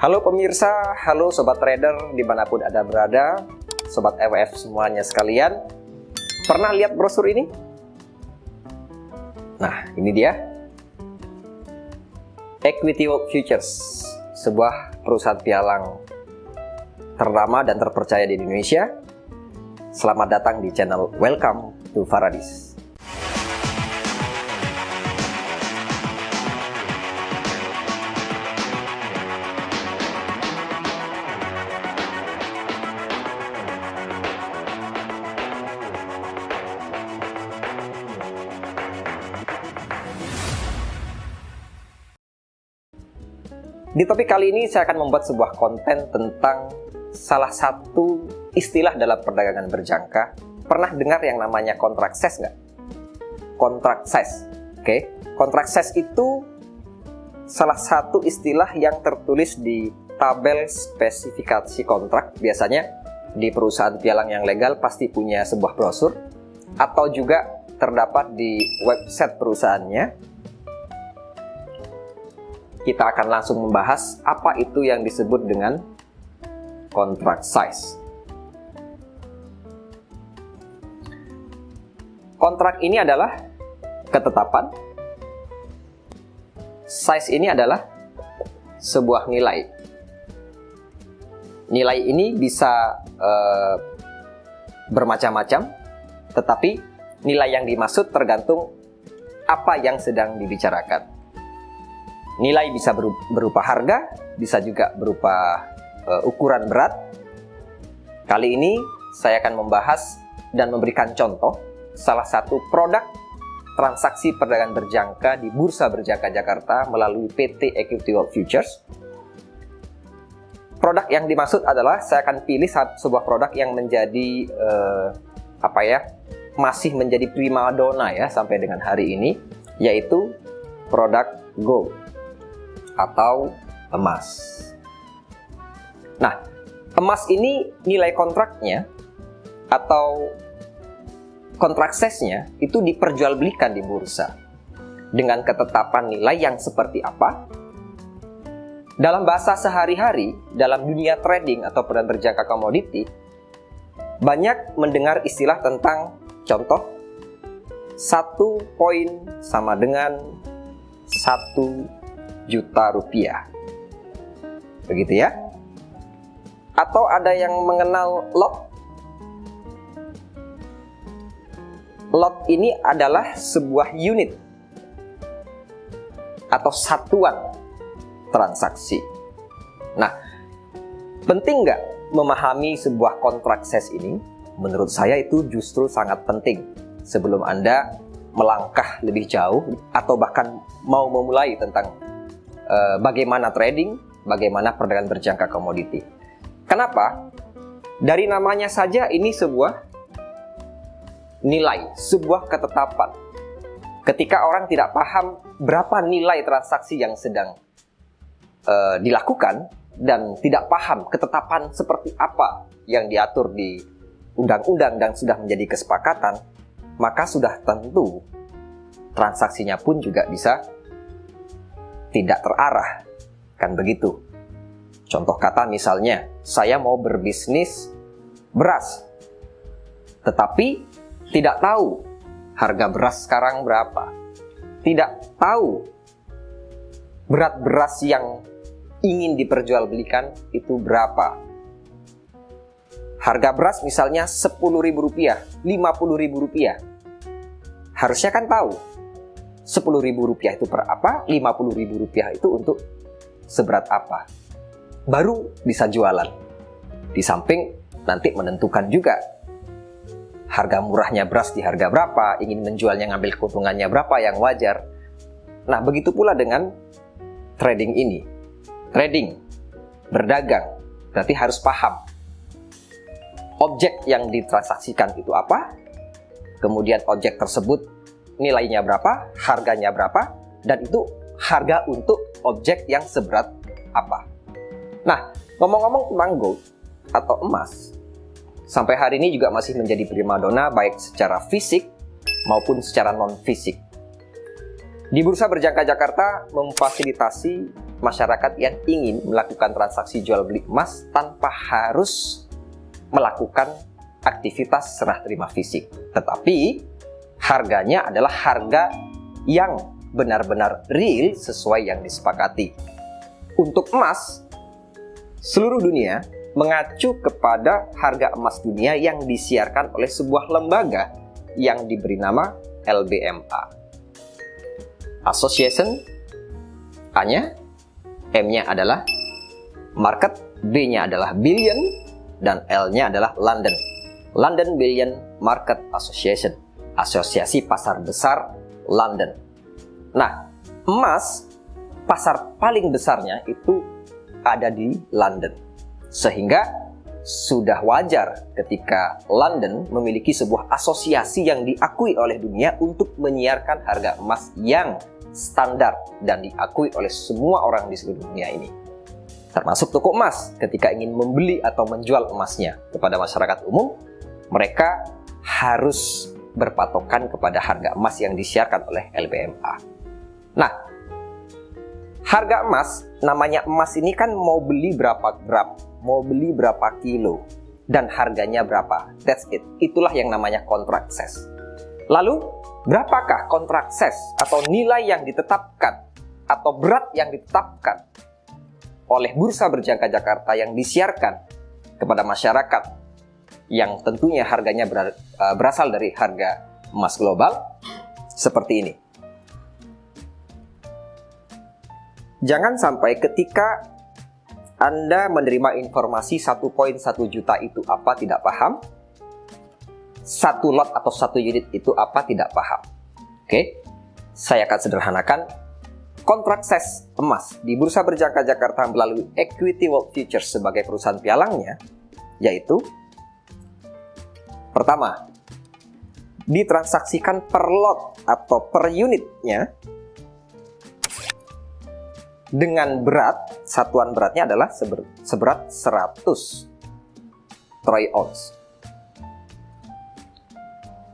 Halo pemirsa, halo sobat trader dimanapun Anda berada, sobat EWF semuanya sekalian. Pernah lihat brosur ini? Nah, ini dia. Equity Futures, sebuah perusahaan pialang ternama dan terpercaya di Indonesia. Selamat datang di channel Welcome to Faradis. Di topik kali ini saya akan membuat sebuah konten tentang salah satu istilah dalam perdagangan berjangka. Pernah dengar yang namanya kontrak ses nggak? Kontrak ses, oke? Kontrak ses itu salah satu istilah yang tertulis di tabel spesifikasi kontrak. Biasanya di perusahaan pialang yang legal pasti punya sebuah brosur atau juga terdapat di website perusahaannya. Kita akan langsung membahas apa itu yang disebut dengan kontrak size. Kontrak ini adalah ketetapan. Size ini adalah sebuah nilai. Nilai ini bisa bermacam-macam, tetapi nilai yang dimaksud tergantung apa yang sedang dibicarakan. Nilai bisa berupa harga, bisa juga berupa ukuran berat. Kali ini saya akan membahas dan memberikan contoh salah satu produk transaksi perdagangan berjangka di Bursa Berjangka Jakarta melalui PT Equity Futures. Produk yang dimaksud adalah saya akan pilih sebuah produk yang menjadi masih menjadi primadona ya sampai dengan hari ini, yaitu produk gold atau emas. Nah, emas ini nilai kontraknya atau kontrak sesnya itu diperjualbelikan di bursa dengan ketetapan nilai yang seperti apa. Dalam bahasa sehari-hari, dalam dunia trading atau perdagangan berjangka komoditi, banyak mendengar istilah tentang contoh 1 poin sama dengan 1 juta rupiah, begitu ya. Atau ada yang mengenal lot. Lot ini adalah sebuah unit atau satuan transaksi. Nah, penting nggak memahami sebuah kontrak ses ini? Menurut saya itu justru sangat penting sebelum Anda melangkah lebih jauh atau bahkan mau memulai tentang bagaimana trading, bagaimana perdagangan berjangka komoditi. Kenapa? Dari namanya saja ini sebuah nilai, sebuah ketetapan. Ketika orang tidak paham berapa nilai transaksi yang sedang dilakukan dan tidak paham ketetapan seperti apa yang diatur di undang-undang dan sudah menjadi kesepakatan, maka sudah tentu transaksinya pun juga bisa tidak terarah, kan begitu. Contoh kata misalnya, saya mau berbisnis beras, tetapi tidak tahu harga beras sekarang berapa, tidak tahu berat beras yang ingin diperjualbelikan itu berapa. Harga beras misalnya Rp10.000, Rp50.000. Harusnya kan tahu Rp10.000 itu per apa, Rp50.000 itu untuk seberat apa. Baru bisa jualan. Di samping nanti menentukan juga harga murahnya beras di harga berapa, ingin menjualnya ngambil keuntungannya berapa yang wajar. Nah, begitu pula dengan trading ini. Trading, berdagang, berarti harus paham objek yang ditransaksikan itu apa, kemudian objek tersebut nilainya berapa, harganya berapa, dan itu harga untuk objek yang seberat apa. Nah, ngomong-ngomong tentang gold atau emas, sampai hari ini juga masih menjadi primadona baik secara fisik maupun secara non-fisik. Di Bursa Berjangka Jakarta memfasilitasi masyarakat yang ingin melakukan transaksi jual beli emas tanpa harus melakukan aktivitas serah terima fisik. Tetapi harganya adalah harga yang benar-benar real sesuai yang disepakati. Untuk emas, seluruh dunia mengacu kepada harga emas dunia yang disiarkan oleh sebuah lembaga yang diberi nama LBMA. Association, A-nya, M-nya adalah market, B-nya adalah billion, dan L-nya adalah London. London Billion Market Association, asosiasi pasar besar London. Nah, emas, pasar paling besarnya itu ada di London. Sehingga sudah wajar ketika London memiliki sebuah asosiasi yang diakui oleh dunia untuk menyiarkan harga emas yang standar dan diakui oleh semua orang di seluruh dunia ini. Termasuk toko emas ketika ingin membeli atau menjual emasnya kepada masyarakat umum, mereka harus berpatokan kepada harga emas yang disiarkan oleh LBMA. Nah, harga emas, namanya emas ini kan mau beli berapa gram, mau beli berapa kilo, dan harganya berapa. That's it. Itulah yang namanya kontrak ses. Lalu, berapakah kontrak ses atau nilai yang ditetapkan atau berat yang ditetapkan oleh Bursa Berjangka Jakarta yang disiarkan kepada masyarakat yang tentunya harganya berasal dari harga emas global seperti ini. Jangan sampai ketika Anda menerima informasi 1,1 juta itu apa tidak paham, 1 lot atau 1 unit itu apa tidak paham. Oke, saya akan sederhanakan. Kontrak ses emas di Bursa Berjangka Jakarta melalui Equity World Futures sebagai perusahaan pialangnya, yaitu pertama, ditransaksikan per lot atau per unitnya dengan berat, satuan beratnya adalah seberat 100 troy ounce.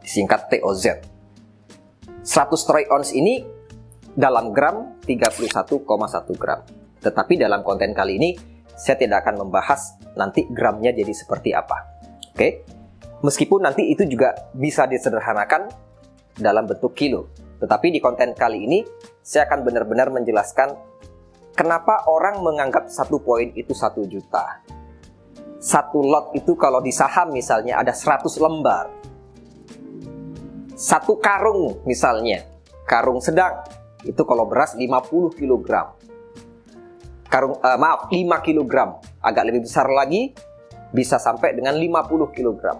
Disingkat TOZ. 100 troy ounce ini dalam gram 31,1 gram. Tetapi dalam konten kali ini saya tidak akan membahas nanti gramnya jadi seperti apa. Oke? Meskipun nanti itu juga bisa disederhanakan dalam bentuk kilo. Tetapi di konten kali ini, saya akan benar-benar menjelaskan kenapa orang menganggap 1 poin itu 1 juta. 1 lot itu kalau di saham misalnya ada 100 lembar. 1 karung misalnya, karung sedang, itu kalau beras 50 kg. 5 kg, agak lebih besar lagi, bisa sampai dengan 50 kg.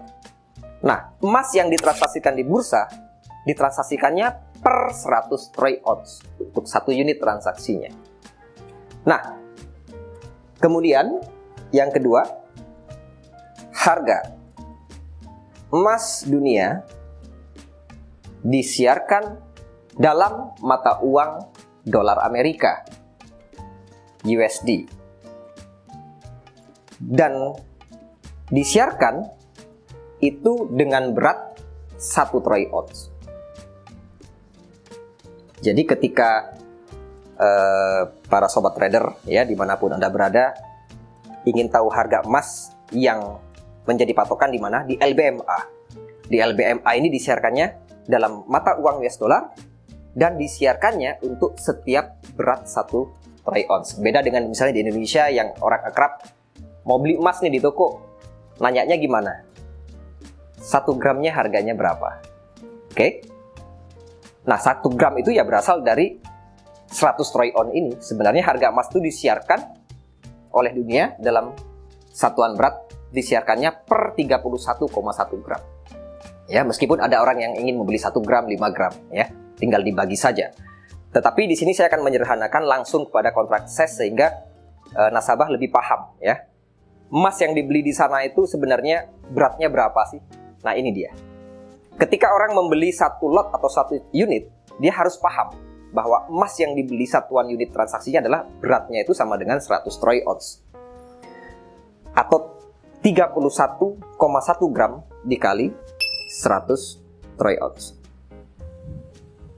Nah, emas yang ditransaksikan di bursa, ditransaksikannya per 100 troy ounce untuk 1 unit transaksinya. Nah, kemudian yang kedua, harga emas dunia disiarkan dalam mata uang dolar Amerika, USD, dan disiarkan itu dengan berat 1 troy ounce. Jadi ketika para sobat trader ya dimanapun Anda berada ingin tahu harga emas yang menjadi patokan di mana? Di LBMA. Di LBMA ini disiarkannya dalam mata uang US dollar dan disiarkannya untuk setiap berat 1 troy ounce. Beda dengan misalnya di Indonesia yang orang akrab mau beli emas nih di toko, nanyanya gimana? 1 gramnya harganya berapa? Oke? Nah, 1 gram itu ya berasal dari 100 troy ounce ini. Sebenarnya harga emas itu disiarkan oleh dunia dalam satuan berat, disiarkannya per 31,1 gram. Ya, meskipun ada orang yang ingin membeli 1 gram, 5 gram, ya, tinggal dibagi saja. Tetapi di sini saya akan menyederhanakan langsung kepada kontrak ses sehingga nasabah lebih paham, ya. Emas yang dibeli di sana itu sebenarnya beratnya berapa sih? Nah, ini dia. Ketika orang membeli 1 lot atau 1 unit, dia harus paham bahwa emas yang dibeli satuan unit transaksinya adalah beratnya itu sama dengan 100 troy ounce. Atau 31,1 gram dikali 100 troy ounce.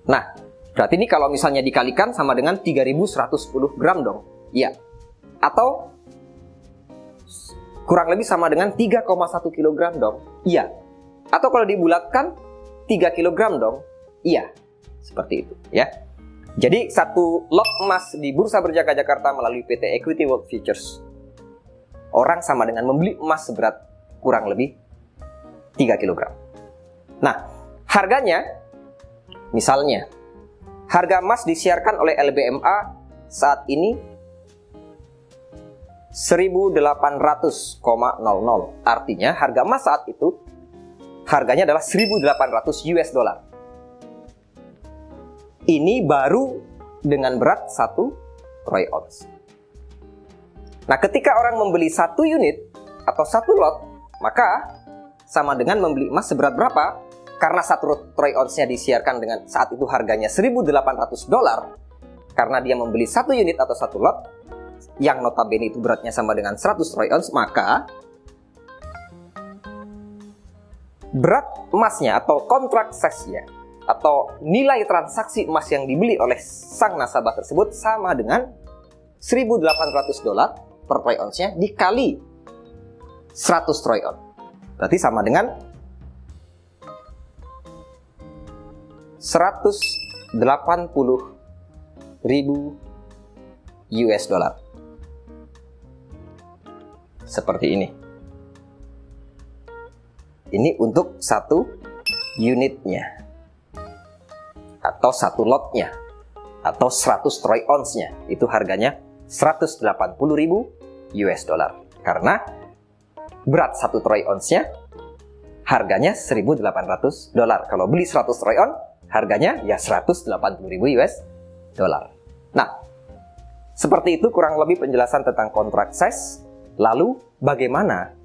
Nah, berarti ini kalau misalnya dikalikan sama dengan 3110 gram dong. Iya. Atau kurang lebih sama dengan 3,1 kg dong? Iya. Atau kalau dibulatkan 3 kg dong? Iya. Seperti itu ya. Jadi satu lot emas di Bursa Berjangka Jakarta melalui PT Equity World Futures, orang sama dengan membeli emas seberat kurang lebih 3 kg. Nah, harganya, misalnya, harga emas disiarkan oleh LBMA saat ini 1.800,00. Artinya harga emas saat itu harganya adalah 1.800 US dollar. Ini baru dengan berat 1 troy ounce. Nah, ketika orang membeli 1 unit atau 1 lot, maka sama dengan membeli emas seberat berapa? Karena 1 troy ounce-nya disiarkan dengan saat itu harganya 1.800 dolar. Karena dia membeli 1 unit atau 1 lot, yang notabene itu beratnya sama dengan 100 troy ounce, maka berat emasnya atau kontrak size-nya atau nilai transaksi emas yang dibeli oleh sang nasabah tersebut sama dengan 1.800 dolar per troy ounce-nya dikali 100 troy ounce. Berarti sama dengan 180.000 US dollar. Seperti ini. Ini untuk 1 unitnya, atau 1 lotnya, atau 100 troy ounce-nya. Itu harganya 180.000 US dollar. Karena berat 1 troy ounce-nya harganya 1.800 dolar. Kalau beli 100 troy ounce, harganya ya 180.000 US dollar. Nah, seperti itu kurang lebih penjelasan tentang kontrak size. Lalu bagaimana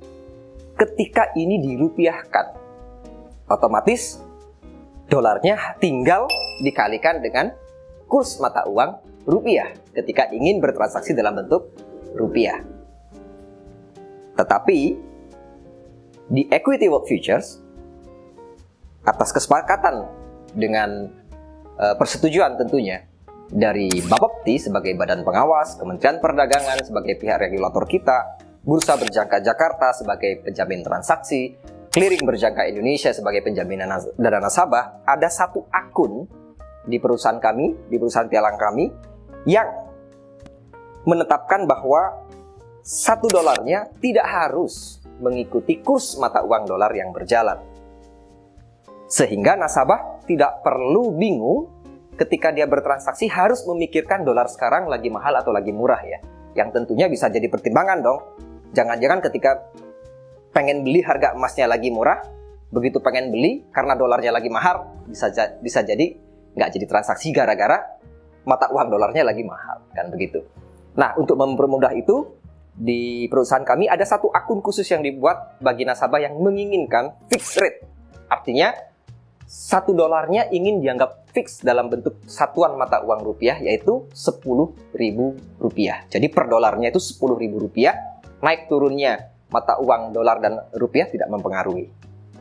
ketika ini dirupiahkan? Otomatis dolarnya tinggal dikalikan dengan kurs mata uang rupiah ketika ingin bertransaksi dalam bentuk rupiah. Tetapi di Equity World Futures, atas kesepakatan dengan persetujuan tentunya dari Bapepti sebagai badan pengawas, Kementerian Perdagangan sebagai pihak regulator kita, Bursa Berjangka Jakarta sebagai penjamin transaksi, Clearing Berjangka Indonesia sebagai penjaminan dana nasabah, ada 1 akun di perusahaan kami, di perusahaan pialang kami, yang menetapkan bahwa 1 dolarnya tidak harus mengikuti kurs mata uang dolar yang berjalan. Sehingga nasabah tidak perlu bingung ketika dia bertransaksi harus memikirkan dolar sekarang lagi mahal atau lagi murah ya. Yang tentunya bisa jadi pertimbangan dong. Jangan-jangan ketika pengen beli harga emasnya lagi murah, begitu pengen beli karena dolarnya lagi mahal, bisa jadi nggak jadi transaksi gara-gara mata uang dolarnya lagi mahal, kan begitu. Nah, untuk mempermudah itu, di perusahaan kami ada 1 akun khusus yang dibuat bagi nasabah yang menginginkan fixed rate. Artinya 1 dolarnya ingin dianggap fix dalam bentuk satuan mata uang rupiah, yaitu 10.000 rupiah. Jadi per dolarnya itu 10.000 rupiah, naik turunnya mata uang dolar dan rupiah tidak mempengaruhi.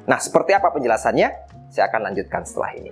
Nah, seperti apa penjelasannya? Saya akan lanjutkan setelah ini.